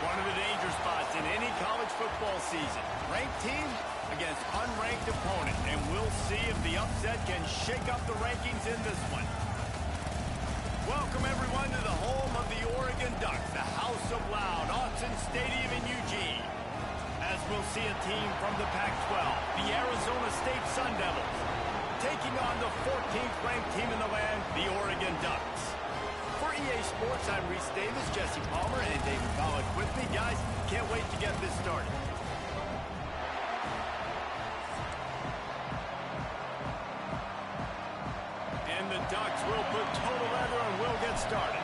One of the danger spots in any college football season. Ranked team against unranked opponent. And we'll see if the upset can shake up the rankings in this one. Welcome, everyone, to the home of the Oregon Ducks, the House of Loud, Autzen Stadium in Eugene. As we'll see a team from the Pac-12, the Arizona State Sun Devils, taking on the 14th ranked team in the land, the Oregon Ducks. For EA Sports, I'm Reese Davis, Jesse Palmer, and David Pollack with me. Guys, can't wait to get this started. And the Ducks will put total leather and we'll get started.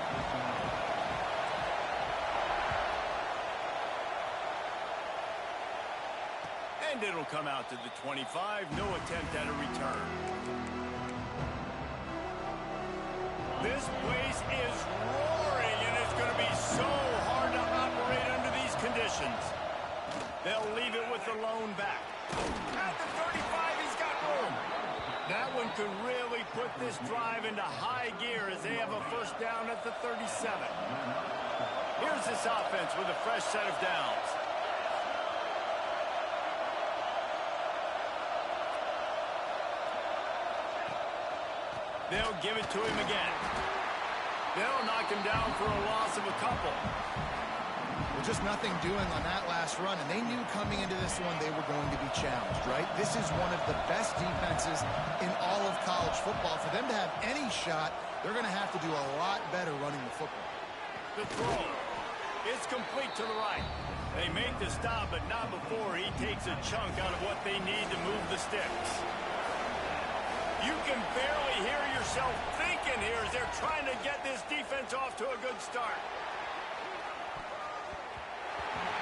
And it'll come out to the 25. No attempt at a return. This place is roaring, and it's going to be so hard to operate under these conditions. They'll leave it with the lone back. At the 35, he's got room. That one could really put this drive into high gear as they have a first down at the 37. Here's this offense with a fresh set of downs. They'll give it to him again. They'll knock him down for a loss of a couple. Well, just nothing doing on that last run, and they knew coming into this one they were going to be challenged, right? This is one of the best defenses in all of college football. For them to have any shot, they're going to have to do a lot better running the football. The throw. It's complete to the right. They make the stop, but not before he takes a chunk out of what they need to move the sticks. You can barely hear yourself thinking here as they're trying to get this defense off to a good start.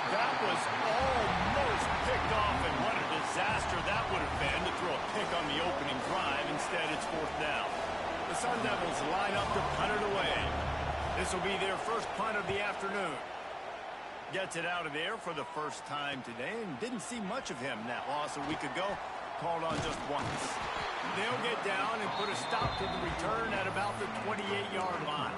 That was almost picked off, and what a disaster that would have been to throw a pick on the opening drive. Instead, it's fourth down. The Sun Devils line up to punt it away. This will be their first punt of the afternoon. Gets it out of there for the first time today, and didn't see much of him that loss a week ago. Called on just once. They'll get down and put a stop to the return at about the 28-yard line.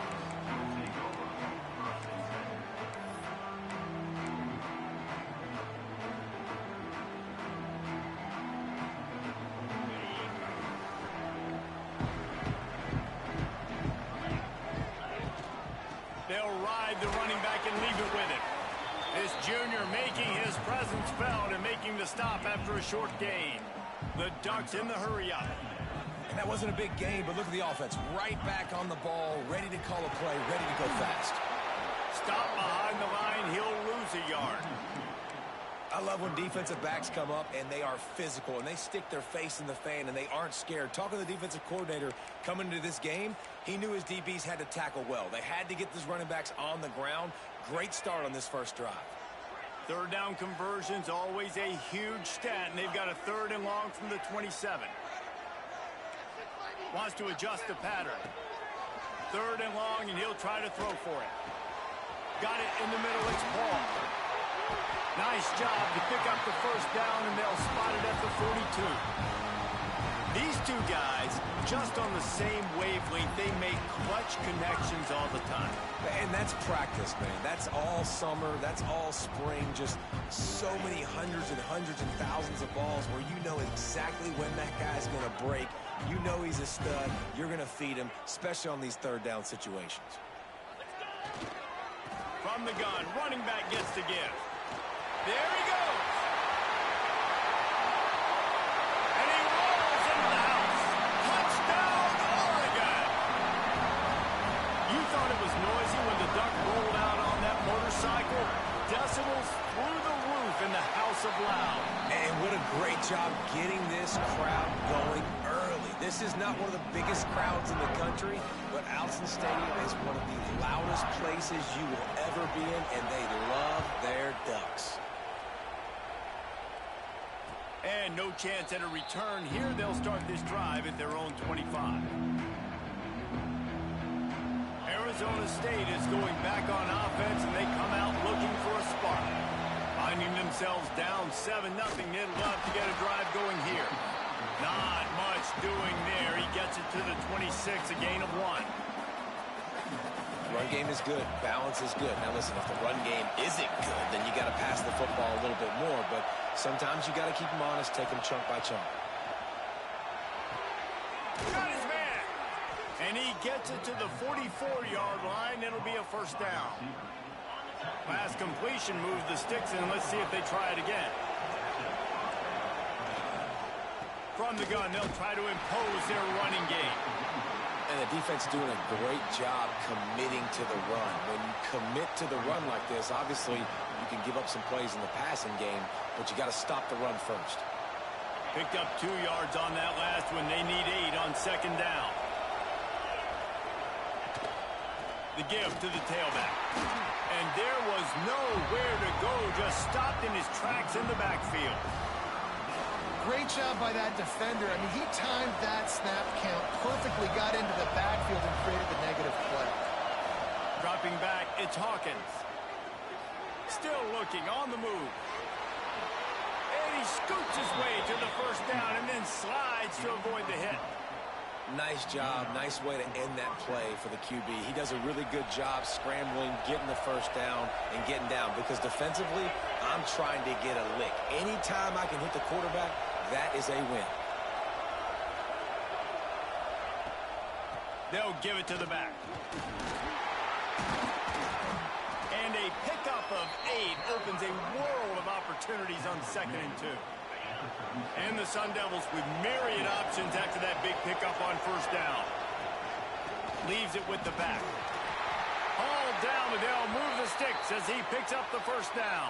They'll ride the running back and leave it with him. This junior making his presence felt and making the stop after a short gain. The Ducks in the hurry-up. And that wasn't a big game, but look at the offense. Right back on the ball, ready to call a play, ready to go fast. Stop behind the line, he'll lose a yard. I love when defensive backs come up and they are physical and they stick their face in the fan and they aren't scared. Talking to the defensive coordinator coming into this game, he knew his DBs had to tackle well. They had to get these running backs on the ground. Great start on this first drive. Third down conversion's always a huge stat, and they've got a 3rd and long from the 27. Wants to adjust the pattern. 3rd and long, and he'll try to throw for it. Got it in the middle, it's Paul. Nice job to pick up the first down, and they'll spot it at the 42. These two guys, just on the same wavelength, they make clutch connections all the time. And that's practice, man. That's all summer. That's all spring. Just so many hundreds and thousands of balls where you know exactly when that guy's going to break. You know he's a stud. You're going to feed him, especially on these 3rd down situations. From the gun, running back gets the give. There he goes. And he rolls into the house. Touchdown, Oregon. You thought it was noisy when the Duck rolled out on that motorcycle? Decibels through the roof in the House of Loud. And what a great job getting this crowd going early. This is not one of the biggest crowds in the country, but Autzen Stadium is one of the loudest places you will ever be in, and they love their Ducks. And no chance at a return here. They'll start this drive at their own 25. Arizona State is going back on offense, and they come out looking for a spark. Finding themselves down 7-0, they'd love to get a drive going here. Not much doing there. He gets it to the 26, a gain of 1. Run game is good. Balance is good. Now, listen, if the run game isn't good, then you got to pass the football a little bit more. But sometimes you got to keep them honest, take them chunk by chunk. Got his man. And he gets it to the 44-yard line. It'll be a first down. Pass completion moves the sticks, and let's see if they try it again. From the gun, they'll try to impose their running game. And the defense doing a great job committing to the run. When you commit to the run like this, obviously you can give up some plays in the passing game, but you got to stop the run first. Picked up 2 yards on that last one. They need 8 on second down. The give to the tailback. And there was nowhere to go, just stopped in his tracks in the backfield. Great job by that defender. I mean, he timed that snap count perfectly, got into the backfield and created the negative play. Dropping back, it's Hawkins. Still looking, on the move. And he scoots his way to the first down and then slides to avoid the hit. Nice job. Nice way to end that play for the QB. He does a really good job scrambling, getting the first down, and getting down. Because defensively, I'm trying to get a lick. Anytime I can hit the quarterback, that is a win. They'll give it to the back. And a pickup of 8 opens a world of opportunities on 2nd and 2. And the Sun Devils with myriad options after that big pickup on first down. Leaves it with the back. Hauled down, but they'll move the sticks as he picks up the first down.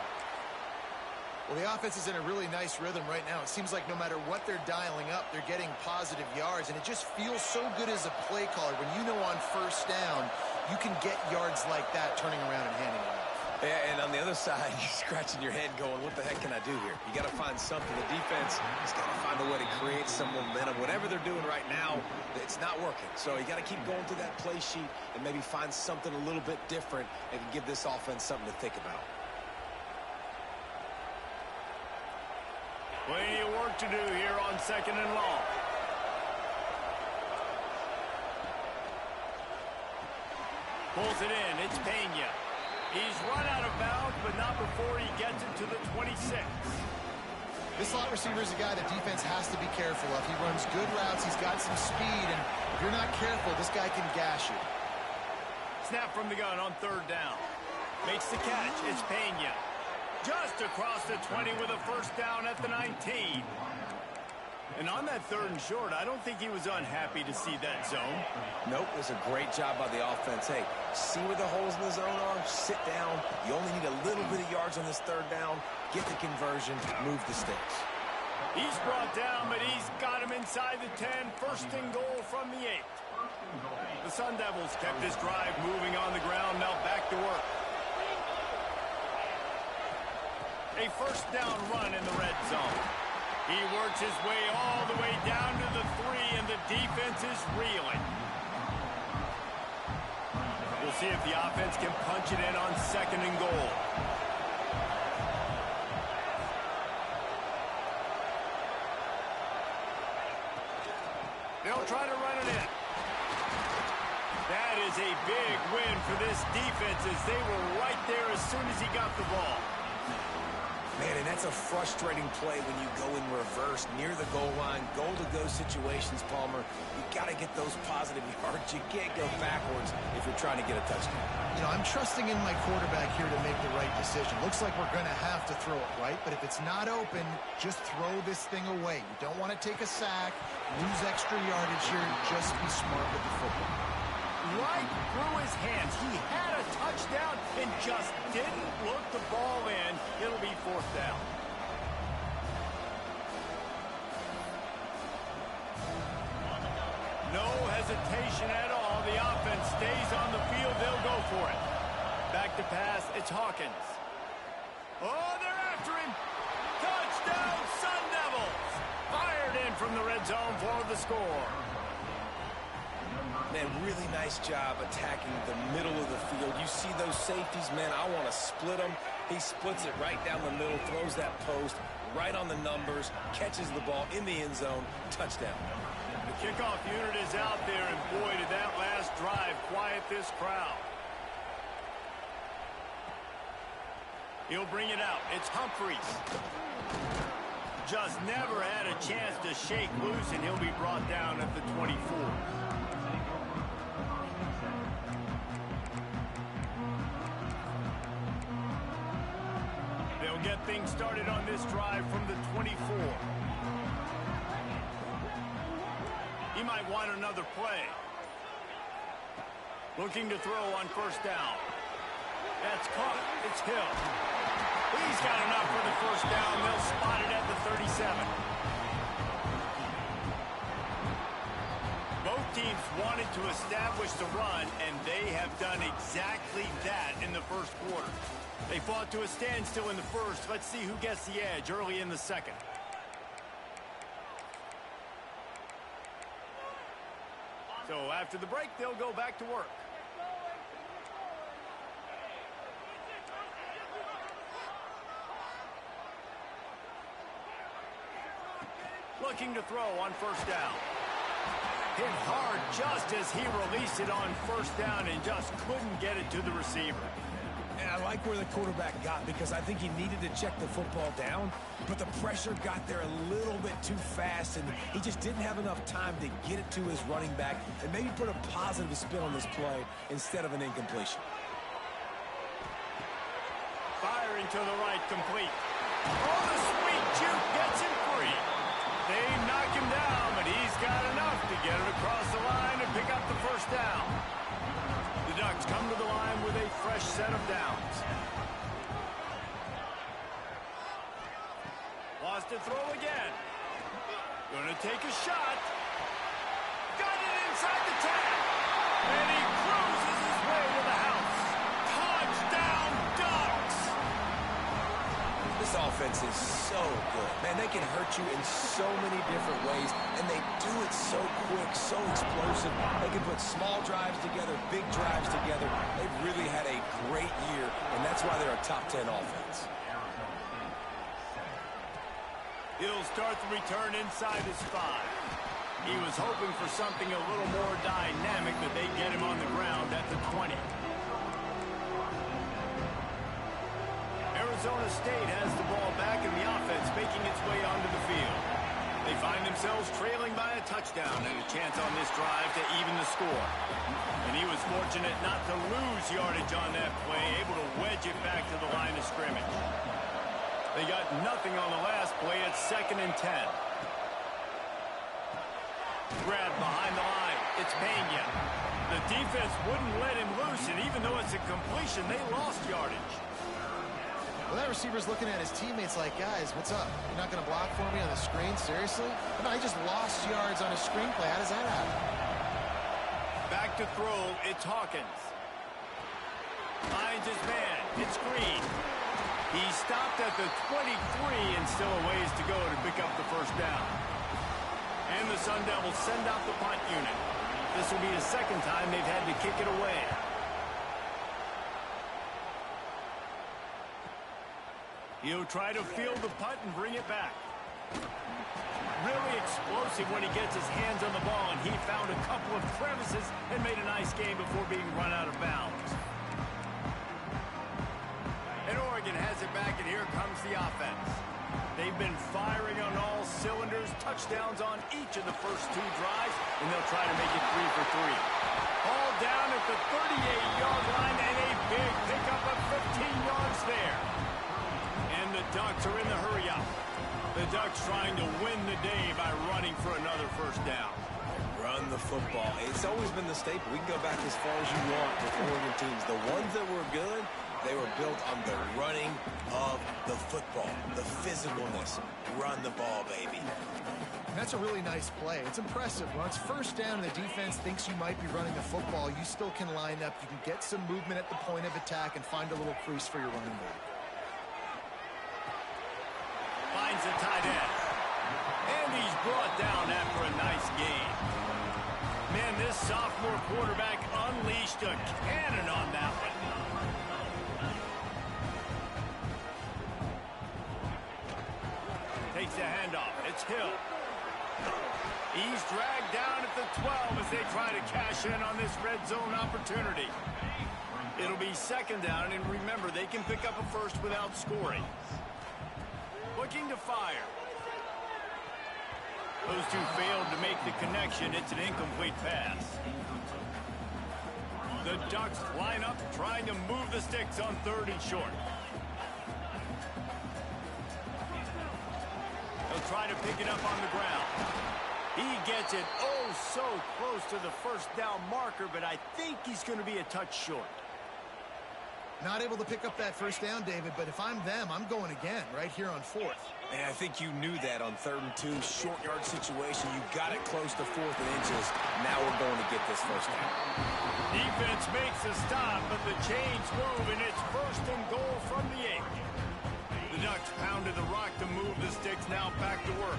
Well, the offense is in a really nice rhythm right now. It seems like no matter what they're dialing up, they're getting positive yards, and it just feels so good as a play caller when you know on first down you can get yards like that turning around and handing it off. Yeah, and on the other side, you're scratching your head going, what the heck can I do here? You got to find something. The defense has got to find a way to create some momentum. Whatever they're doing right now, it's not working. So you got to keep going through that play sheet and maybe find something a little bit different and give this offense something to think about. Plenty of work to do here on 2nd and long. Pulls it in. It's Pena. He's run out of bounds, but not before he gets it to the 26. This slot receiver is a guy the defense has to be careful of. He runs good routes. He's got some speed, and if you're not careful, this guy can gash you. Snap from the gun on 3rd down. Makes the catch. It's Pena. Just across the 20 with a first down at the 19. And on that 3rd and short, I don't think he was unhappy to see that zone. Nope, it was a great job by the offense. Hey, see where the holes in the zone are? Sit down. You only need a little bit of yards on this 3rd down. Get the conversion, move the sticks. He's brought down, but he's got him inside the 10. First and goal from the 8. The Sun Devils kept this drive moving on the ground. Now back to work. A first down run in the red zone. He works his way all the way down to the 3, and the defense is reeling. We'll see if the offense can punch it in on 2nd and goal. They'll try to run it in. That is a big win for this defense as they were right there as soon as he got the ball. Man, and that's a frustrating play when you go in reverse near the goal line, goal-to-go situations, Palmer. You got to get those positive yards. You can't go backwards if you're trying to get a touchdown. You know, I'm trusting in my quarterback here to make the right decision. Looks like we're going to have to throw it, right? But if it's not open, just throw this thing away. You don't want to take a sack, lose extra yardage here. Just be smart with the football. Right through his hands. He had a touchdown and just didn't look the ball in. It'll be 4th down. No hesitation at all. The offense stays on the field. They'll go for it. Back to pass. It's Hawkins. Oh, they're after him. Touchdown, Sun Devils. Fired in from the red zone for the score. Man, really nice job attacking the middle of the field. You see those safeties, man, I want to split them. He splits it right down the middle, throws that post right on the numbers, catches the ball in the end zone, touchdown. The kickoff unit is out there, and boy, did that last drive quiet this crowd. He'll bring it out. It's Humphries. Just never had a chance to shake loose, and he'll be brought down at the 24. They'll get things started on this drive from the 24. He might want another play. Looking to throw on first down. That's caught. It's Hill. He's got enough for the first down. They'll spot it at the 37. Both teams wanted to establish the run, and they have done exactly that in the first quarter. They fought to a standstill in the first. Let's see who gets the edge early in the second. So after the break, they'll go back to work. Looking to throw on first down. Hit hard just as he released it on first down and just couldn't get it to the receiver. And I like where the quarterback got, because I think he needed to check the football down, but the pressure got there a little bit too fast, and he just didn't have enough time to get it to his running back and maybe put a positive spin on this play instead of an incompletion. Firing to the right, complete. Oh, the sweet juke gets him free. They knock him down, but he's got enough to get it across the line and pick up the first down. The Ducks come to the line with a fresh set of downs. Lost to throw again. Gonna take a shot. Got it inside the 10. And he cruises his way to the house. Touchdown, Ducks! This offense is so good. Man, they can hurt you in so many different ways, and they do it so quick, so explosive. They can put small drives together, big drives together. They've really had a great year, and that's why they're a top 10 offense. He'll start the return inside his 5. He was hoping for something a little more dynamic, but they get him on the ground at the 20. Arizona State has the ball back, and the offense making its way onto the field. They find themselves trailing by a touchdown and a chance on this drive to even the score. And he was fortunate not to lose yardage on that play, able to wedge it back to the line of scrimmage. They got nothing on the last play. It's 2nd and 10. Grab behind the line. It's Pena. The defense wouldn't let him loose, and even though it's a completion, they lost yardage. Well, that receiver's looking at his teammates like, guys, what's up? You're not going to block for me on the screen? Seriously? I mean, I just lost yards on a screen play. How does that happen? Back to throw. It's Hawkins. Finds his man. It's Green. He stopped at the 23 and still a ways to go to pick up the first down. And the Sun Devils send out the punt unit. This will be the second time they've had to kick it away. He'll try to field the punt and bring it back. Really explosive when he gets his hands on the ball, and he found a couple of crevices and made a nice game before being run out of bounds. And Oregon has it back, and here comes the offense. They've been firing on all cylinders, touchdowns on each of the first 2 drives, and they'll try to make it 3 for 3. All down at the 38-yard line, and a big pickup of 15 yards there. And the Ducks are in the hurry-up. The Ducks trying to win the day by running for another first down. Run the football. It's always been the staple. We can go back as far as you want with Oregon teams. The ones that were good, they were built on the running of the football, the physicalness. Run the ball, baby. That's a really nice play. It's impressive. When it's first down and the defense thinks you might be running the football, you still can line up. You can get some movement at the point of attack and find a little crease for your running back. Finds a tight end. And he's brought down after a nice game. Man, this sophomore quarterback unleashed a cannon on that one. Takes the handoff. It's Hill. He's dragged down at the 12 as they try to cash in on this red zone opportunity. It'll be second down, and remember, they can pick up a first without scoring. Looking to fire. Those two failed to make the connection. It's an incomplete pass. The Ducks line up, trying to move the sticks on 3rd and short. They'll try to pick it up on the ground. He gets it oh so close to the first down marker, but I think he's going to be a touch short. Not able to pick up that first down, David, but if I'm them, I'm going again right here on 4th. And I think you knew that on 3rd and 2, short yard situation. You got it close to 4th and inches. Now we're going to get this first down. Defense makes a stop, but the chains move, and it's 1st and goal from the 8. The Ducks pounded the rock to move the sticks. Now back to work.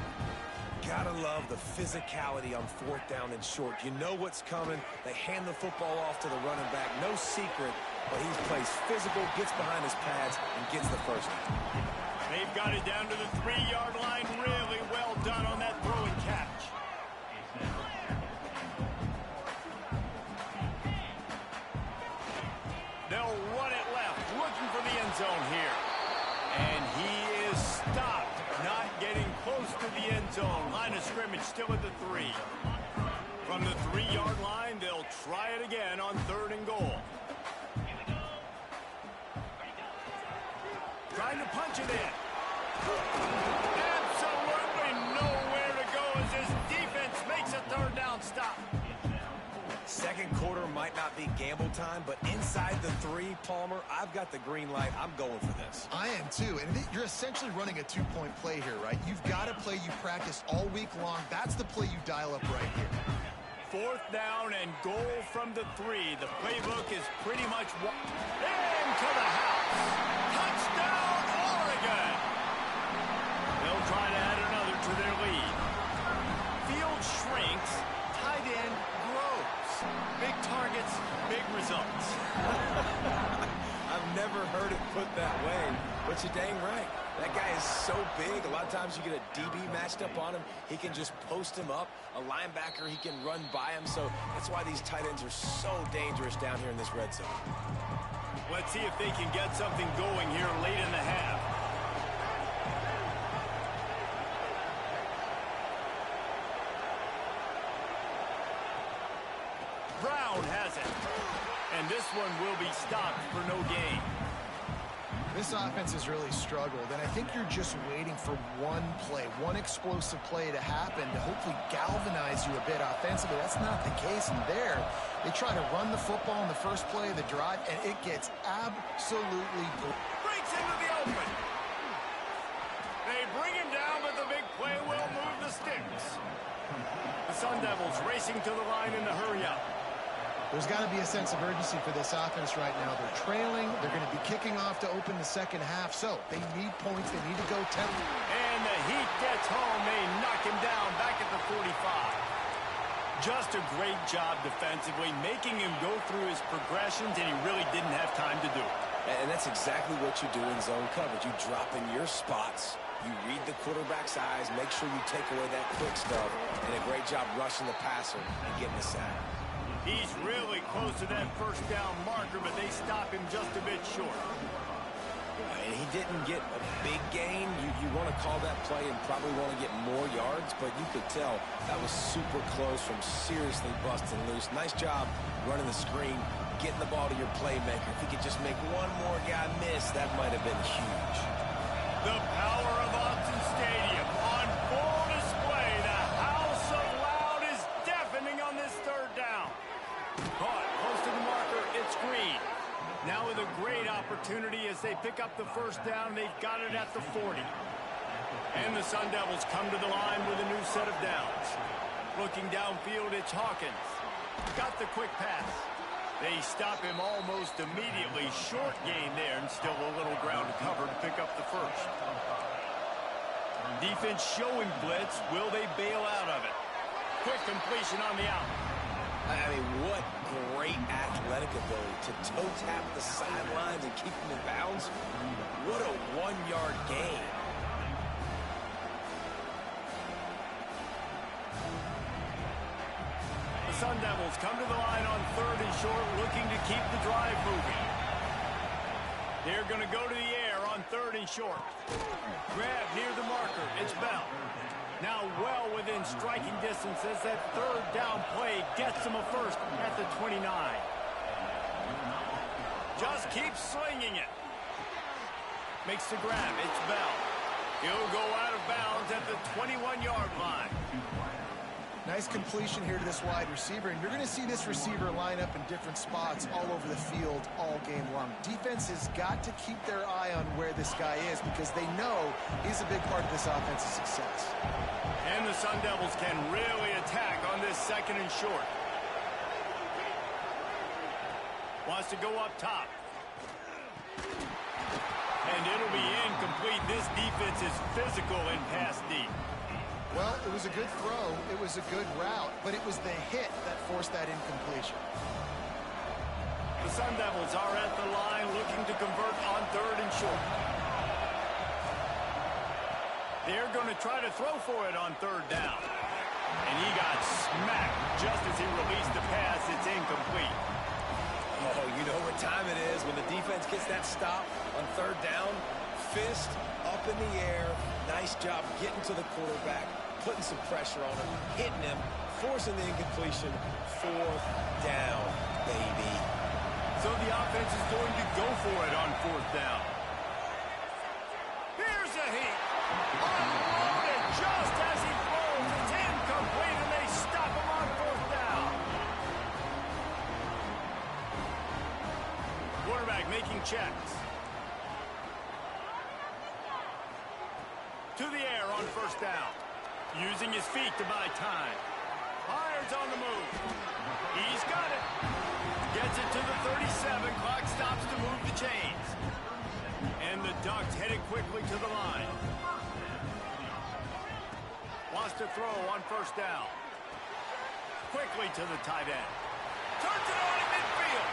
Gotta love the physicality on 4th down and short. You know what's coming. They hand the football off to the running back. No secret, but he plays physical, gets behind his pads, and gets the first down. They've got it down to the 3-yard line. Really well done on that throw and catch. They'll run it left, looking for the end zone here. And he is stopped. Not getting close to the end zone. Line of scrimmage still at the 3. From the 3-yard line, they'll try it again on 3rd and goal. Trying to punch it in. Absolutely nowhere to go as his defense makes a 3rd down stop. Second quarter might not be gamble time, but inside the 3, Palmer, I've got the green light. I'm going for this. I am too, and you're essentially running a 2-point play here, right? You've got a play you practice all week long. That's the play you dial up right here. 4th down and goal from the 3. The playbook is pretty much into the house. Touchdown, Oregon! They'll try to add another to their lead. Field shrinks, tight end grows. Big targets, big results. I've never heard it put that way, but you're dang right. That guy is so big. A lot of times you get a DB matched up on him. He can just post him up. A linebacker, he can run by him. So that's why these tight ends are so dangerous down here in this red zone. Let's see if they can get something going here late in the half. Brown has it. And this one will be stopped for no gain. This offense has really struggled, and I think you're just waiting for one play, one explosive play to happen to hopefully galvanize you a bit offensively. That's not the case in there. They try to run the football in the first play of the drive, and it gets absolutely breaks into the open. They bring him down, but the big play will move the sticks. The Sun Devils racing to the line in the hurry-up. There's got to be a sense of urgency for this offense right now. They're trailing. They're going to be kicking off to open the second half. So they need points. They need to go 10. And the Heat gets home. They knock him down back at the 45. Just a great job defensively, making him go through his progressions, and he really didn't have time to do it. And that's exactly what you do in zone coverage. You drop in your spots. You read the quarterback's eyes. Make sure you take away that quick stuff. And a great job rushing the passer and getting the sack. He's really close to that first down marker, but they stop him just a bit short. And he didn't get a big gain. You want to call that play and probably want to get more yards, but you could tell that was super close from seriously busting loose. Nice job running the screen, getting the ball to your playmaker. If he could just make one more guy miss, that might have been huge. The power of Autzen Stadium on full display. The house of loud is deafening on this 3rd down. Caught close to the marker, it's Green. Now with a great opportunity as they pick up the first down, they've got it at the 40. And the Sun Devils come to the line with a new set of downs. Looking downfield, it's Hawkins. Got the quick pass. They stop him almost immediately. Short gain there, and still a little ground to cover to pick up the first. Defense showing blitz. Will they bail out of it? Quick completion on the out. I mean, what great athletic ability to toe tap the sidelines and keep them in bounds. What a 1-yard gain. The Sun Devils come to the line on 3rd and short, looking to keep the drive moving. They're going to go to the air on 3rd and short. Grab near the marker. It's Bell. Now well within striking distance as that 3rd down play gets him a first at the 29. Just keep slinging it. Makes the grab. It's Bell. He'll go out of bounds at the 21-yard line. Nice completion here to this wide receiver, and you're going to see this receiver line up in different spots all over the field all game long. Defense has got to keep their eye on where this guy is because they know he's a big part of this offense's success. And the Sun Devils can really attack on this 2nd and short. Wants to go up top. And it'll be incomplete. This defense is physical in pass deep. Well, it was a good throw. It was a good route, but it was the hit that forced that incompletion. The Sun Devils are at the line looking to convert on 3rd and short. They're going to try to throw for it on 3rd down. And he got smacked just as he released the pass. It's incomplete. Oh, you know what time it is when the defense gets that stop on 3rd down. Fist up in the air. Nice job getting to the quarterback, putting some pressure on him, hitting him, forcing the incompletion. 4th down, baby. So the offense is going to go for it on 4th down. Here's a heat. Unloaded just as he throws. It's incomplete, and they stop him on 4th down. Quarterback making checks. To the air on 1st down. Using his feet to buy time. Fires on the move. He's got it. Gets it to the 37. Clock stops to move the chains. And the Ducks headed quickly to the line. Wants to throw on 1st down. Quickly to the tight end. Turns it on in midfield.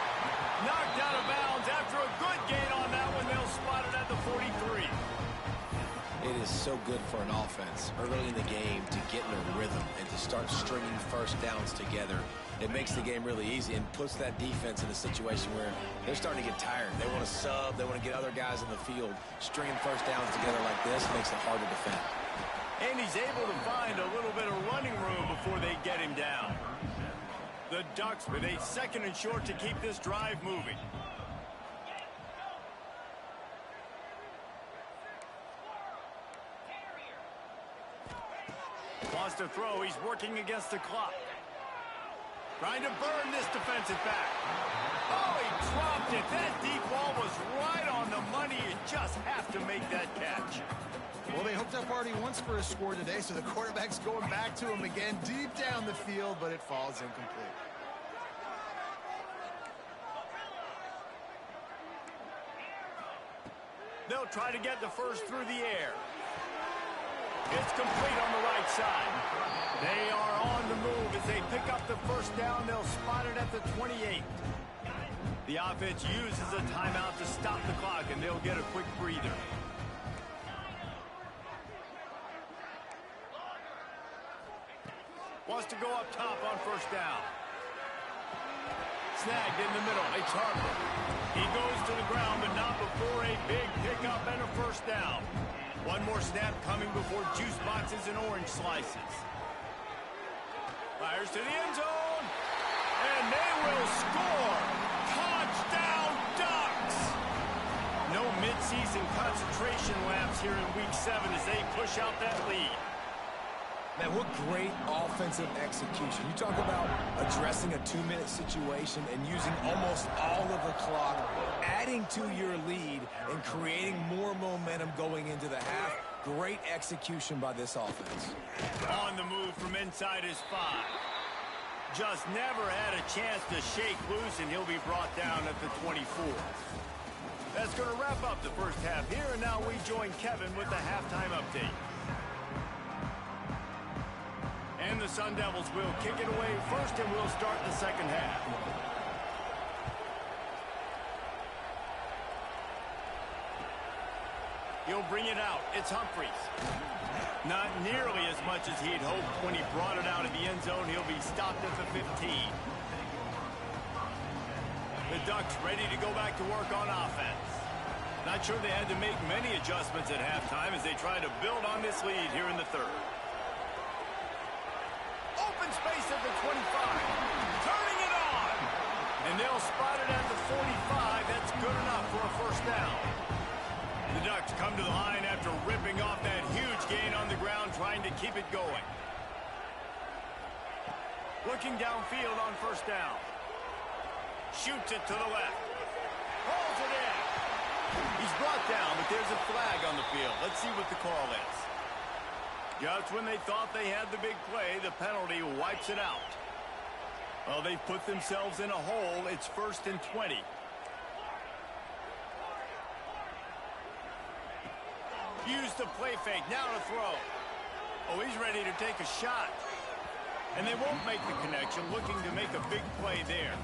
Knocked out of bounds after a good gain on that one. They'll spot it at the 43. It is so good for an offense early in the game to get in a rhythm and to start stringing 1st downs together. It makes the game really easy and puts that defense in a situation where they're starting to get tired. They want to sub. They want to get other guys in the field. Stringing 1st downs together like this makes it hard to defend. And he's able to find a little bit of running room before they get him down. The Ducks with a 2nd and short to keep this drive moving. Wants to throw. He's working against the clock. Trying to burn this defensive back. Oh, he dropped it. That deep ball was right on the money. You just have to make that catch. Well, they hooked up already once for a score today, so the quarterback's going back to him again deep down the field, but it falls incomplete. They'll try to get the first through the air. It's complete on the right side. They are on the move as they pick up the 1st down. They'll spot it at the 28. The offense uses a timeout to stop the clock, and they'll get a quick breather. Wants to go up top on 1st down. Snagged in the middle. It's Harper. He goes to the ground, but not before a big pickup and a 1st down. One more snap coming before juice boxes and orange slices. Fires to the end zone. And they will score. Touchdown, Ducks! No midseason concentration lapse here in Week 7 as they push out that lead. Man, what great offensive execution. You talk about addressing a 2-minute situation and using almost all of the clock, adding to your lead and creating more momentum going into the half. Great execution by this offense. On the move from inside his 5. Just never had a chance to shake loose, and he'll be brought down at the 24. That's going to wrap up the first half here, and now we join Kevin with the halftime update. And the Sun Devils will kick it away first, and we'll start the second half. He'll bring it out. It's Humphries. Not nearly as much as he'd hoped when he brought it out of the end zone. He'll be stopped at the 15. The Ducks ready to go back to work on offense. Not sure they had to make many adjustments at halftime as they try to build on this lead here in the third. Open space at the 25. Turning it on. And they'll spot it at the 45. That's good enough for a first down. The Ducks come to the line after ripping off that huge gain on the ground, trying to keep it going. Looking downfield on first down. Shoots it to the left. Pulls it in. He's brought down, but there's a flag on the field. Let's see what the call is. Just when they thought they had the big play, the penalty wipes it out. Well, they've put themselves in a hole. It's 1st and 20. Use the play fake. Now to throw. Oh, he's ready to take a shot. And they won't make the connection, looking to make a big play there.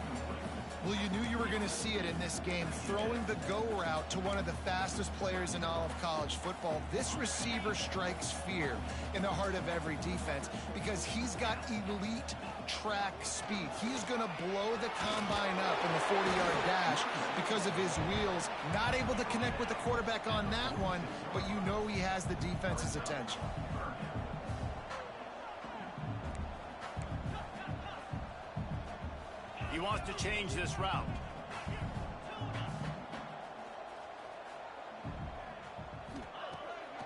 Well, you knew you were going to see it in this game, throwing the go route to one of the fastest players in all of college football. This receiver strikes fear in the heart of every defense because he's got elite track speed. He's going to blow the combine up in the 40-yard dash because of his wheels. Not able to connect with the quarterback on that one, but you know he has the defense's attention. He wants to change this route.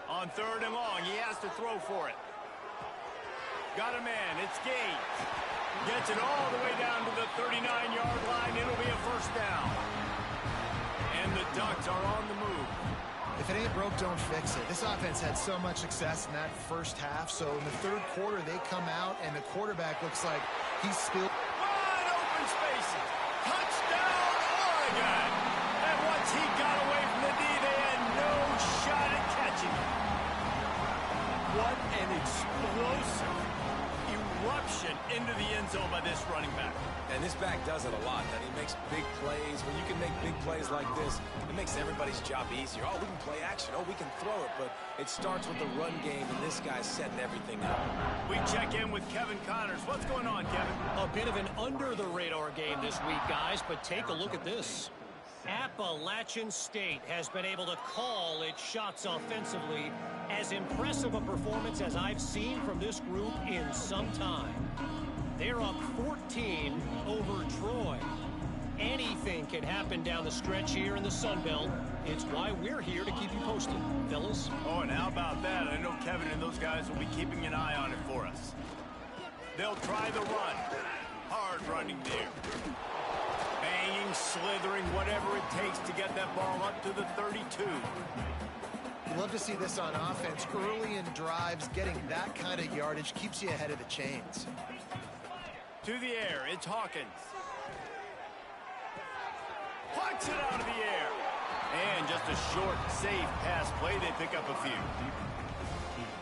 On 3rd and long, he has to throw for it. Got a man. It's Gaines. Gets it all the way down to the 39-yard line. It'll be a first down. And the Ducks are on the move. If it ain't broke, don't fix it. This offense had so much success in that first half, so in the third quarter, they come out, and the quarterback looks like he's still... spaces. Touchdown, Oregon! And once he got away from the D, they had no shot at catching him. What an explosive eruption into the end zone by this running back. And this back does it a lot. That he makes big plays. When you can make big plays like this, it makes everybody's job easier. Oh, we can play action. Oh, we can throw it. But it starts with the run game, and this guy's setting everything up. We check in with Kevin Connors. What's going on, Kevin? A bit of an under-the-radar game this week, guys, but take a look at this. Appalachian State has been able to call its shots offensively. As impressive a performance as I've seen from this group in some time. They're up 14 over Troy. Anything can happen down the stretch here in the Sun Belt. It's why we're here to keep you posted, fellas. Oh, and how about that? I know Kevin and those guys will be keeping an eye on it for us. They'll try the run. Hard running there. Banging, slithering, whatever it takes to get that ball up to the 32. You love to see this on offense. Early in drives, getting that kind of yardage keeps you ahead of the chains. To the air, it's Hawkins. Plucks it out of the air. And just a short, safe pass play. They pick up a few.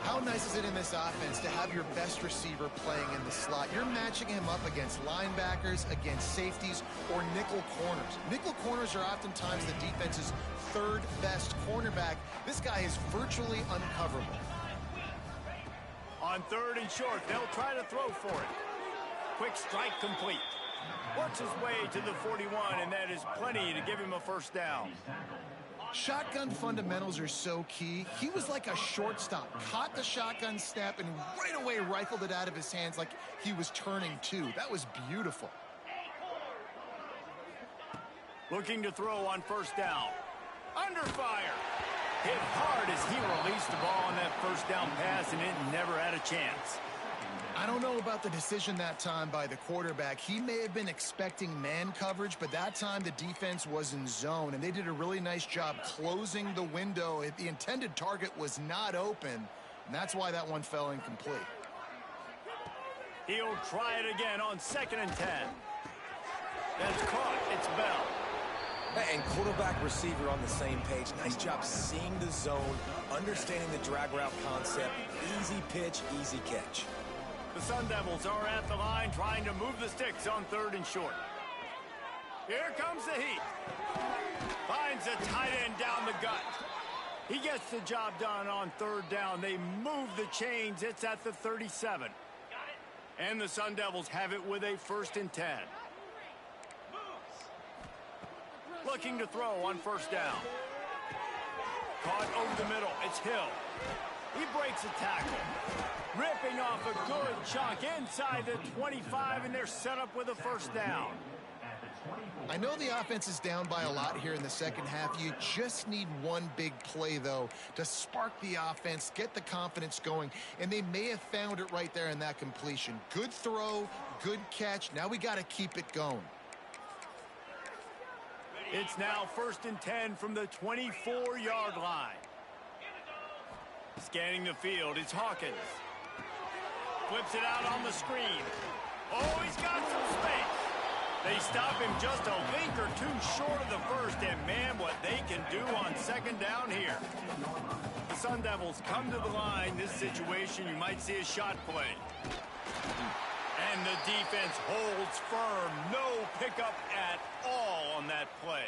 How nice is it in this offense to have your best receiver playing in the slot? You're matching him up against linebackers, against safeties, or nickel corners. Nickel corners are oftentimes the defense's third best cornerback. This guy is virtually uncoverable. On 3rd and short, they'll try to throw for it. Quick strike complete. Works his way to the 41, and that is plenty to give him a first down. Shotgun fundamentals are so key. He was like a shortstop, caught the shotgun step, and right away rifled it out of his hands like he was turning two. That was beautiful. Looking to throw on first down. Under fire. Hit hard as he released the ball on that first down pass, and it never had a chance. I don't know about the decision that time by the quarterback. He may have been expecting man coverage, but that time the defense was in zone, and they did a really nice job closing the window. The intended target was not open, and that's why that one fell incomplete. He'll try it again on 2nd and 10. That's caught. It's Bell. And quarterback receiver on the same page. Nice job seeing the zone, understanding the drag route concept. Easy pitch, easy catch. The Sun Devils are at the line trying to move the sticks on 3rd and short. Here comes the heat. Finds a tight end down the gut. He gets the job done on third down. They move the chains. It's at the 37. And the Sun Devils have it with a 1st and 10. Looking to throw on 1st down. Caught over the middle. It's Hill. He breaks a tackle. Ripping off a good chunk inside the 25, and they're set up with a 1st down. I know the offense is down by a lot here in the second half. You just need one big play, though, to spark the offense, get the confidence going, and they may have found it right there in that completion. Good throw, good catch. Now we got to keep it going. It's now 1st and 10 from the 24-yard line. Scanning the field, it's Hawkins. Flips it out on the screen. Oh, he's got some space. They stop him just a wink or two short of the 1st, and man, what they can do on 2nd down here. The Sun Devils come to the line. This situation, you might see a shot play. And the defense holds firm. No pickup at all on that play.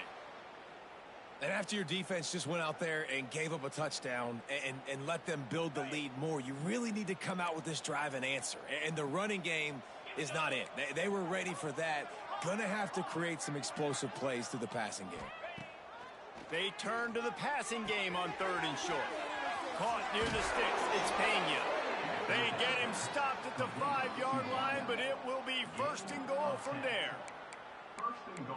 And after your defense just went out there and gave up a touchdown and let them build the lead more, you really need to come out with this drive and answer. And the running game is not it. They were ready for that. Gonna have to create some explosive plays through the passing game. They turn to the passing game on 3rd and short. Caught near the sticks. It's Pena. They get him stopped at the 5-yard line, but it will be 1st and goal from there.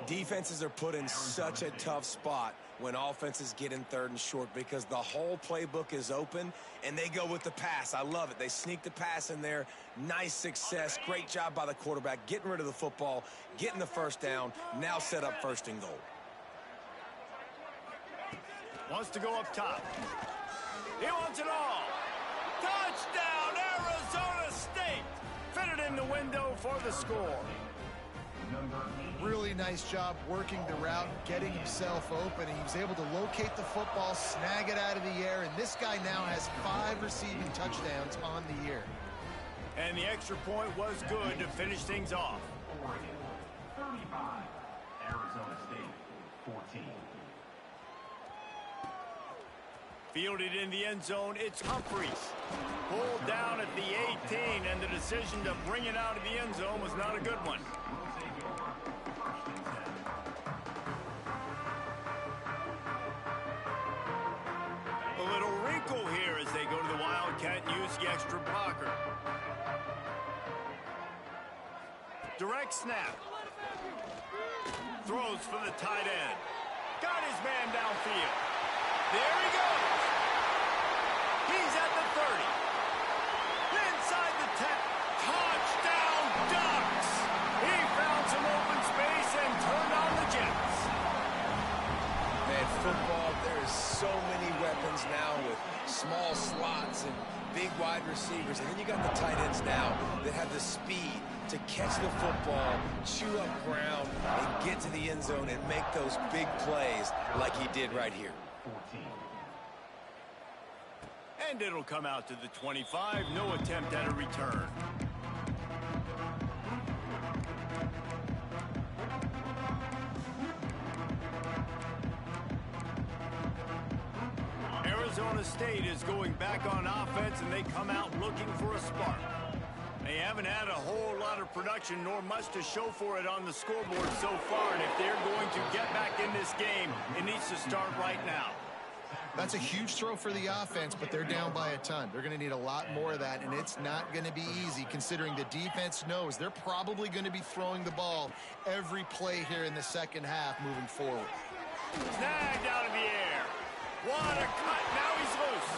Defenses are put in such a tough spot when offenses get in 3rd and short because the whole playbook is open and they go with the pass. I love it. They sneak the pass in there. Nice success. Great job by the quarterback getting rid of the football, getting the 1st down, now set up 1st and goal. Wants to go up top. He wants it all. Touchdown, Arizona State. Fitted in the window for the score. Really nice job working the route, getting himself open. He was able to locate the football, snag it out of the air, and this guy now has 5 receiving touchdowns on the year. And the extra point was good to finish things off. 35, Arizona State, 14. Fielded in the end zone, it's Humphreys. Pulled down at the 18, and the decision to bring it out of the end zone was not a good one. A little wrinkle here as they go to the Wildcat and use the extra blocker. Direct snap. Throws for the tight end. Got his man downfield. There he goes. He's at the 30. Inside the 10. Touchdown Ducks. He found some open space and turned on the Jets. Man, football, there is so many weapons now with small slots and big wide receivers. And then you got the tight ends now that have the speed to catch the football, chew up ground, and get to the end zone and make those big plays like he did right here. 14. And it'll come out to the 25. No attempt at a return. Arizona State is going back on offense, and they come out looking for a spark. They haven't had a whole lot of production, nor much to show for it on the scoreboard so far, and if they're going to get back in this game, it needs to start right now. That's a huge throw for the offense, but they're down by a ton. They're going to need a lot more of that, and it's not going to be easy considering the defense knows they're probably going to be throwing the ball every play here in the second half moving forward. Snagged out of the air. What a cut. Now he's loose.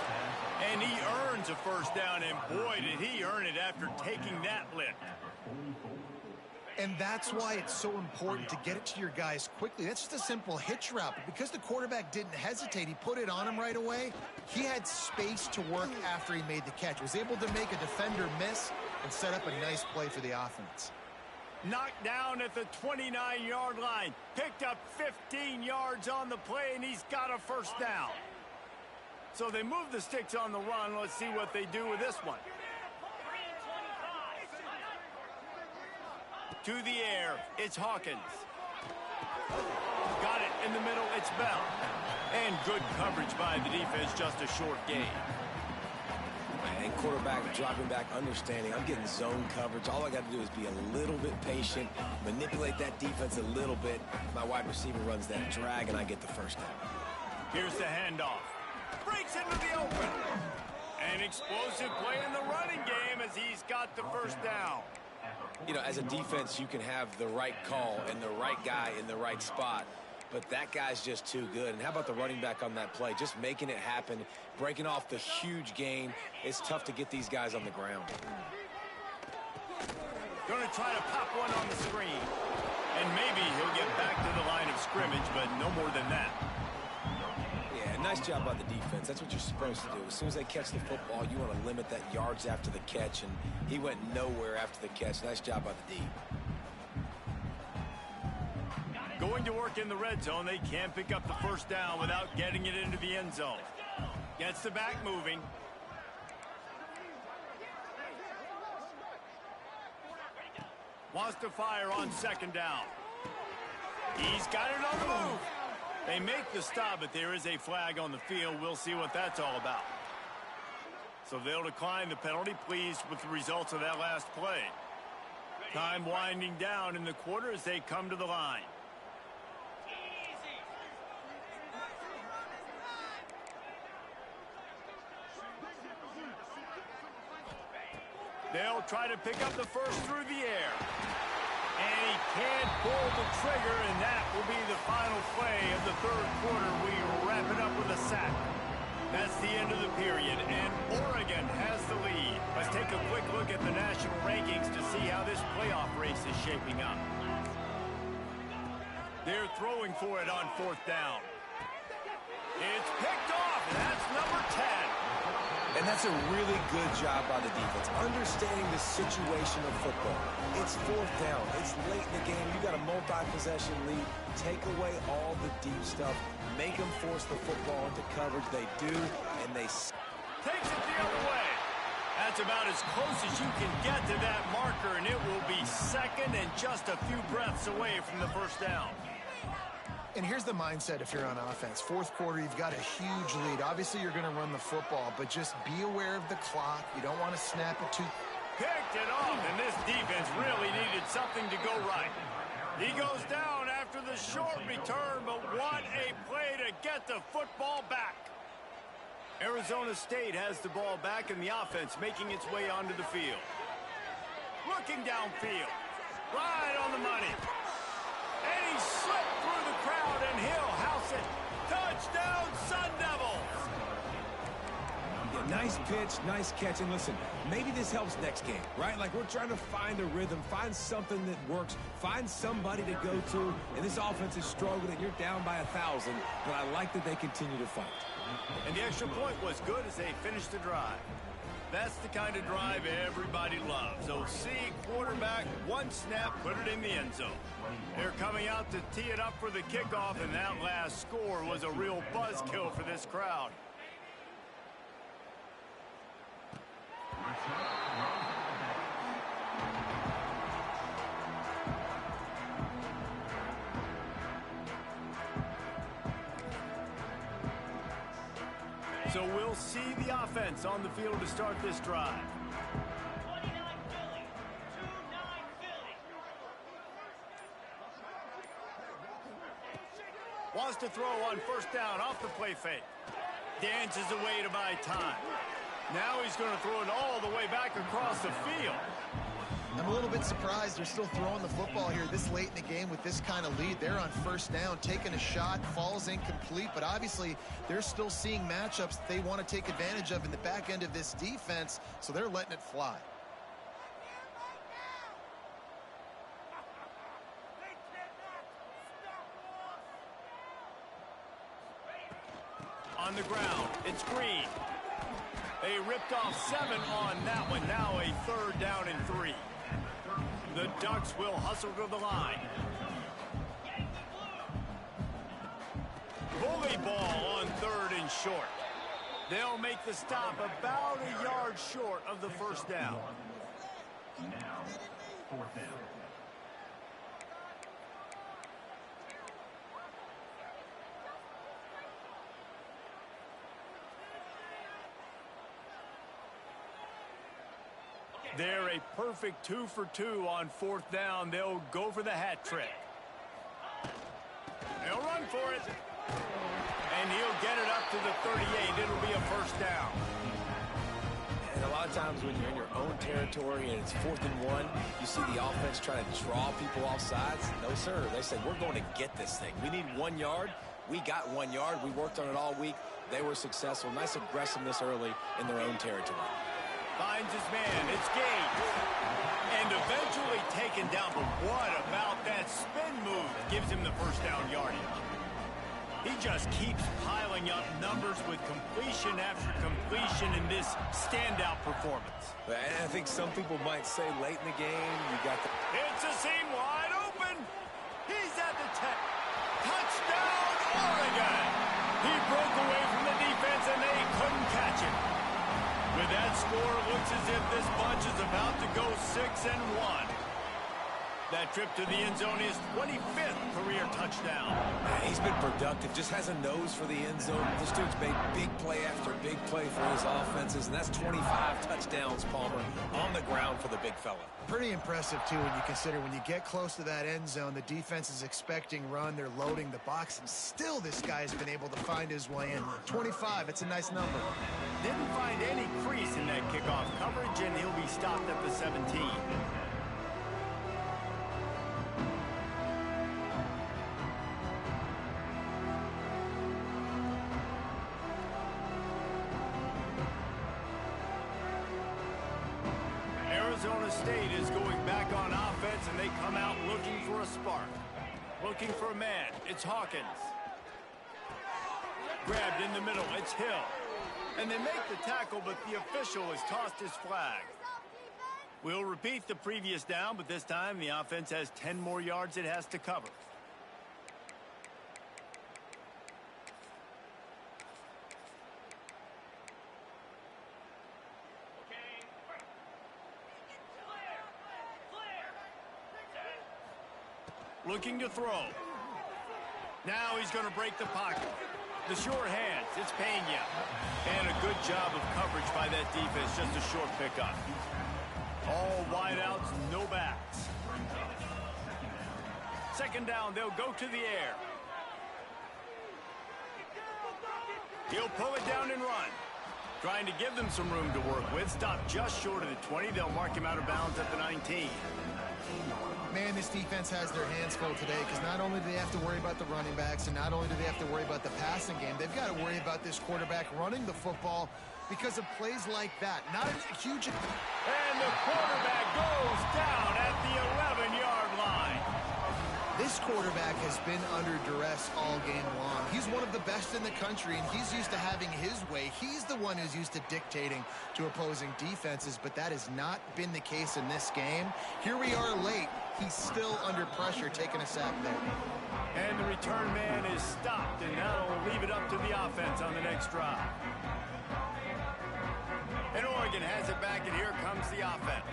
And he earns a 1st down, and boy, did he earn it after taking that lift. And that's why it's so important to get it to your guys quickly. That's just a simple hitch route. But because the quarterback didn't hesitate, he put it on him right away. He had space to work after he made the catch. Was able to make a defender miss and set up a nice play for the offense. Knocked down at the 29-yard line. Picked up 15 yards on the play, and he's got a 1st down. So they move the sticks on the run. Let's see what they do with this one. To the air, it's Hawkins. Got it in the middle, it's Bell. And good coverage by the defense, just a short gain. And quarterback dropping back, understanding I'm getting zone coverage. All I got to do is be a little bit patient, manipulate that defense a little bit. My wide receiver runs that drag, and I get the first down. Here's the handoff. Breaks into the open. An explosive play in the running game as he's got the first down. You know, as a defense, you can have the right call and the right guy in the right spot, but that guy's just too good. And how about the running back on that play? Just making it happen, breaking off the huge gain. It's tough to get these guys on the ground. Going to try to pop one on the screen. And maybe he'll get back to the line of scrimmage, but no more than that. Yeah, nice job by the defense. That's what you're supposed to do. As soon as they catch the football, you want to limit that yards after the catch, and he went nowhere after the catch. Nice job by the D. Going to work in the red zone. They can't pick up the first down without getting it into the end zone. Gets the back moving. Wants to fire on second down. He's got it on the move. They make the stop, but there is a flag on the field. We'll see what that's all about. So they'll decline the penalty, pleased with the results of that last play. Time winding down in the quarter as they come to the line. They'll try to pick up the first through the air. And he can't pull the trigger, and that will be the final play of the third quarter. We wrap it up with a sack. That's the end of the period, and Oregon has the lead. Let's take a quick look at the national rankings to see how this playoff race is shaping up. They're throwing for it on fourth down. It's picked off, and that's number 10. And that's a really good job by the defense, understanding the situation of football. It's fourth down. It's late in the game. You got a multi-possession lead. Take away all the deep stuff. Make them force the football into coverage. They do, and they takes it the other way. That's about as close as you can get to that marker, and it will be second and just a few breaths away from the first down. And here's the mindset if you're on offense. Fourth quarter, you've got a huge lead. Obviously, you're going to run the football, but just be aware of the clock. You don't want to snap it too. Picked it off, and this defense really needed something to go right. He goes down after the short return, but what a play to get the football back. Arizona State has the ball back, and the offense making its way onto the field. Looking downfield. Right on the money. And he slipped through the crowd, and he'll house it. Touchdown, Sun Devils! Yeah, nice pitch, nice catch. And listen, maybe this helps next game, right? Like, we're trying to find a rhythm, find something that works, find somebody to go to. And this offense is struggling. You're down by 1,000, but I like that they continue to fight. And the extra point was good as they finished the drive. That's the kind of drive everybody loves. OC, quarterback, one snap, put it in the end zone. They're coming out to tee it up for the kickoff, and that last score was a real buzzkill for this crowd. So we'll see the offense on the field to start this drive. Wants to throw on first down off the play fake. Dances away to buy time. Now he's going to throw it all the way back across the field. I'm a little bit surprised they're still throwing the football here this late in the game with this kind of lead. They're on first down, taking a shot, falls incomplete, but obviously they're still seeing matchups that they want to take advantage of in the back end of this defense, so they're letting it fly. On the ground, it's Green. They ripped off 7 on that one. Now a third down and 3. The Ducks will hustle to the line. Bully ball on third and short. They'll make the stop about a yard short of the first down. Now, fourth down. They're a perfect 2 for 2 on 4th down. They'll go for the hat trick. They'll run for it. And he'll get it up to the 38. It'll be a first down. And a lot of times when you're in your own territory and it's 4th and 1, you see the offense trying to draw people off sides. No, sir. They said, we're going to get this thing. We need 1 yard. We got 1 yard. We worked on it all week. They were successful. Nice aggressiveness early in their own territory. Finds his man. It's Gage. And eventually taken down. But what about that spin move? Gives him the first down yardage. He just keeps piling up numbers with completion after completion in this standout performance. And I think some people might say late in the game, you got the... It's a seam wide open. He's at the 10. Touchdown, Oregon. He broke away from the defense, and they couldn't catch him. With that score, it looks as if this bunch is about to go 6-1. That trip to the end zone is 25th career touchdown. He's been productive, just has a nose for the end zone. This dude's made big play after big play for his offenses, and that's 25 touchdowns, Palmer, on the ground for the big fella. Pretty impressive, too, when you consider when you get close to that end zone, the defense is expecting run, they're loading the box, and still this guy's been able to find his way in. 25, it's a nice number. Didn't find any crease in that kickoff coverage, and he'll be stopped at the 17. Arizona State is going back on offense, and they come out looking for a spark. Looking for a man. It's Hawkins. Grabbed in the middle. It's Hill. And they make the tackle, but the official has tossed his flag. We'll repeat the previous down, but this time the offense has 10 more yards it has to cover. Looking to throw. Now he's going to break the pocket. The sure hands. It's Pena. And a good job of coverage by that defense. Just a short pickup. All wideouts, no backs. Second down, they'll go to the air. He'll pull it down and run. Trying to give them some room to work with. Stopped just short of the 20. They'll mark him out of bounds at the 19. Man, this defense has their hands full today because not only do they have to worry about the running backs and not only do they have to worry about the passing game, they've got to worry about this quarterback running the football because of plays like that. Not a huge... And the quarterback goes down at the 11-yard line. This quarterback has been under duress all game long. He's one of the best in the country, and he's used to having his way. He's the one who's used to dictating to opposing defenses, but that has not been the case in this game. Here we are late. He's still under pressure, taking a sack there. And the return man is stopped, and now we'll leave it up to the offense on the next drive. And Oregon has it back, and here comes the offense.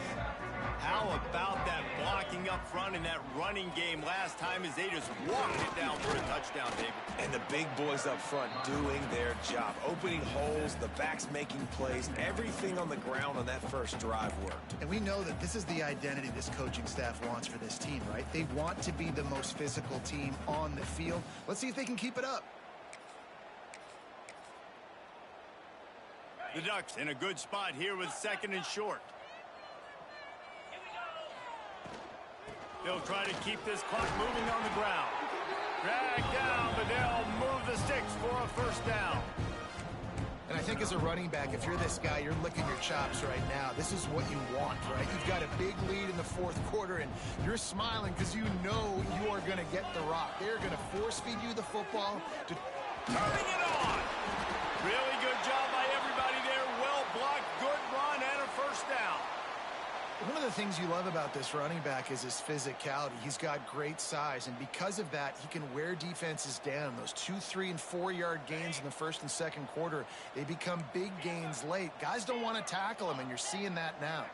How about that blocking up front in that running game last time as they just walked it down for a touchdown, David? And the big boys up front doing their job. Opening holes, the backs making plays. Everything on the ground on that first drive worked. And we know that this is the identity this coaching staff wants for this team, right? They want to be the most physical team on the field. Let's see if they can keep it up. The Ducks in a good spot here with second and short. They'll try to keep this clock moving on the ground. Drag down, but they'll move the sticks for a first down. And I think as a running back, if you're this guy, you're licking your chops right now. This is what you want, right? You've got a big lead in the fourth quarter, and you're smiling because you know you are going to get the rock. They're going to force-feed you the football. Turning it on. Really good job by everybody there. Well blocked, good run, and a first down. One of the things you love about this running back is his physicality. He's got great size, and because of that, he can wear defenses down. Those 2-, 3-, and 4-yard gains in the first and second quarter, they become big gains late. Guys don't want to tackle him, and you're seeing that now.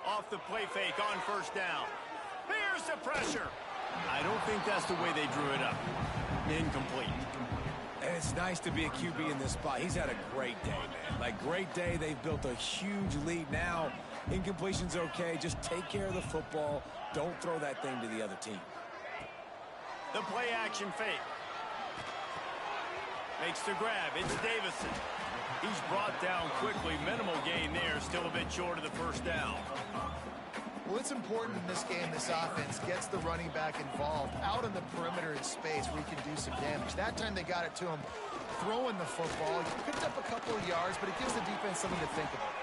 Off the play fake on first down. Here's the pressure. I don't think that's the way they drew it up. Incomplete. And it's nice to be a QB in this spot. He's had a great day, man. Like, great day. They've built a huge lead now. Incompletion's okay. Just take care of the football. Don't throw that thing to the other team. The play action fake. Makes the grab. It's Davison. He's brought down quickly. Minimal gain there. Still a bit short of the first down. Well, it's important in this game this offense gets the running back involved out on the perimeter in space where he can do some damage. That time they got it to him throwing the football. He picked up a couple of yards, but it gives the defense something to think about.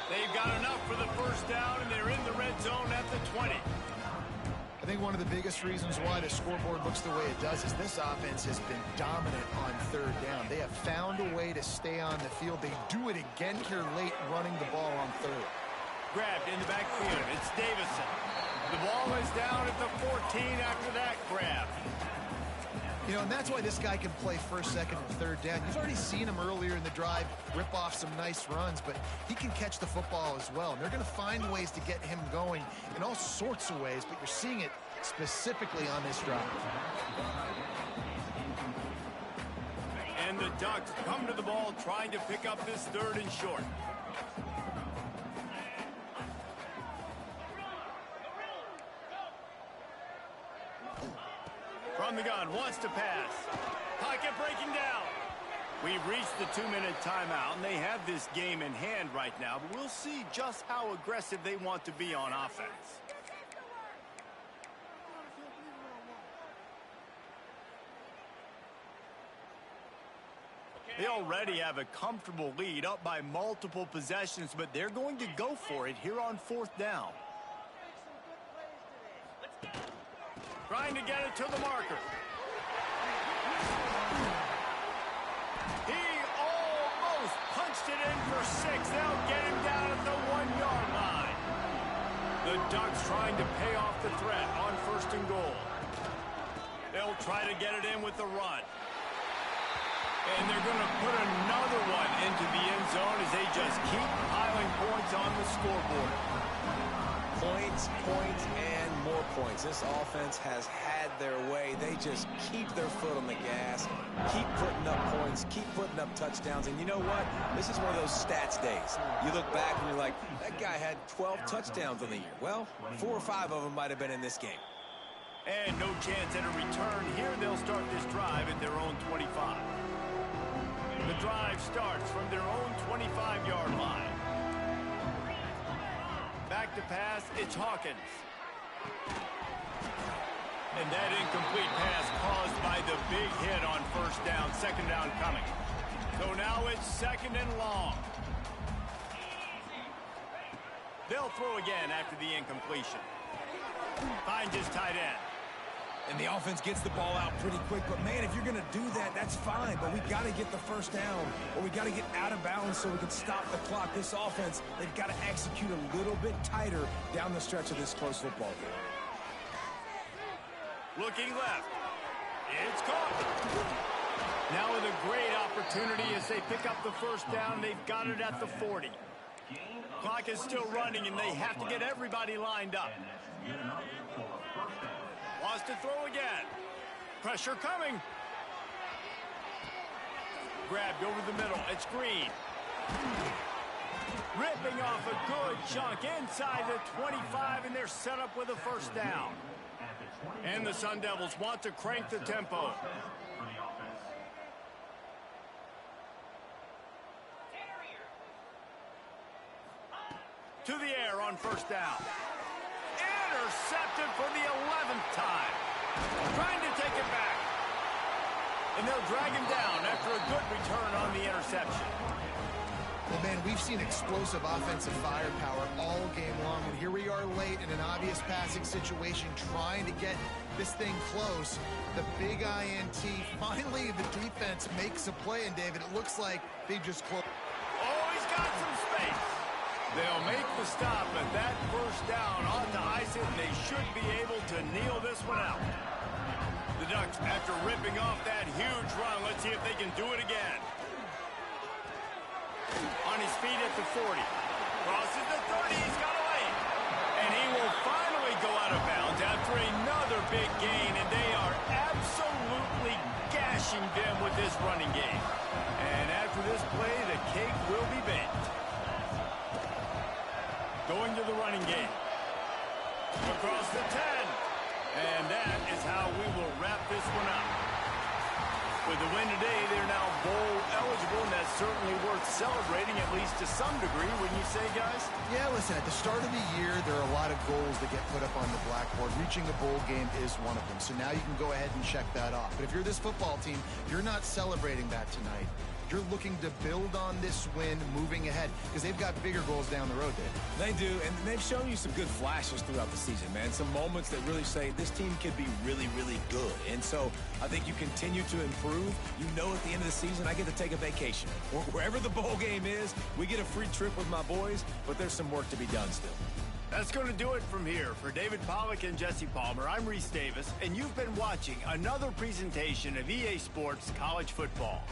They've got enough for the first down, and they're in the red zone at the 20. I think one of the biggest reasons why the scoreboard looks the way it does is this offense has been dominant on third down. They have found a way to stay on the field. They do it again here late running the ball on third. Grabbed in the backfield. It's Davison. The ball is down at the 14 after that grab. You know, and that's why this guy can play first, second, and third down. You've already seen him earlier in the drive rip off some nice runs, but he can catch the football as well. And they're going to find ways to get him going in all sorts of ways, but you're seeing it specifically on this drive. And the Ducks come to the ball trying to pick up this third and short. From the gun, wants to pass. Pocket breaking down. We've reached the 2-minute timeout, and they have this game in hand right now, but we'll see just how aggressive they want to be on offense. They already have a comfortable lead, up by multiple possessions, but they're going to go for it here on fourth down. Trying to get it to the marker. He almost punched it in for 6. They'll get him down at the 1-yard line. The Ducks trying to pay off the threat on first and goal. They'll try to get it in with the run. And they're going to put another one into the end zone as they just keep piling points on the scoreboard. Points, points, and more points. This offense has had their way. They just keep their foot on the gas, keep putting up points, keep putting up touchdowns. And you know what? This is one of those stats days. You look back and you're like, that guy had 12 touchdowns on the year. Well, 4 or 5 of them might have been in this game. And no chance at a return here. They'll start this drive at their own 25. The drive starts from their own 25-yard line. Back to pass, it's Hawkins. And that incomplete pass caused by the big hit on first down, second down coming. So now it's second and long. They'll throw again after the incompletion. Finds his tight end. And the offense gets the ball out pretty quick. But, man, if you're going to do that, that's fine. But we got to get the first down, or we got to get out of bounds so we can stop the clock. This offense, they've got to execute a little bit tighter down the stretch of this close football game. Looking left. It's caught. Now with a great opportunity as they pick up the first down. They've got it at the 40. Clock is still running, and they have to get everybody lined up. Wants to throw again. Pressure coming. Grabbed over the middle. It's Green. Ripping off a good chunk inside the 25, and they're set up with a first down. And the Sun Devils want to crank the tempo. To the air on first down. Intercepted for the 11th time. Trying to take it back. And they'll drag him down after a good return on the interception. Well, man, we've seen explosive offensive firepower all game long, and here we are late in an obvious passing situation trying to get this thing close. The big INT. Finally, the defense makes a play, and David, it looks like they just closed. Oh, he's got some space. They'll make the stop, but that first down ought to ice it, and they should be able to kneel this one out. The Ducks, after ripping off that huge run, let's see if they can do it again. On his feet at the 40. Crosses the 30, he's got away. And he will finally go out of bounds after another big gain, and they are absolutely gashing them with this running game. And after this play, the cake will be baked. Going to the running game. Across the 10. And that is how we will wrap this one up. With the win today, they're now bowl eligible, and that's certainly worth celebrating, at least to some degree, wouldn't you say, guys? Yeah, listen, at the start of the year, there are a lot of goals that get put up on the blackboard. Reaching a bowl game is one of them. So now you can go ahead and check that off. But if you're this football team, you're not celebrating that tonight. You're looking to build on this win moving ahead because they've got bigger goals down the road, Dave. They do, and they've shown you some good flashes throughout the season, man. Some moments that really say this team could be really, really good. And so I think you continue to improve. You know at the end of the season, I get to take a vacation. Wherever the bowl game is, we get a free trip with my boys, but there's some work to be done still. That's going to do it from here. For David Pollack and Jesse Palmer, I'm Reese Davis, and you've been watching another presentation of EA Sports College Football.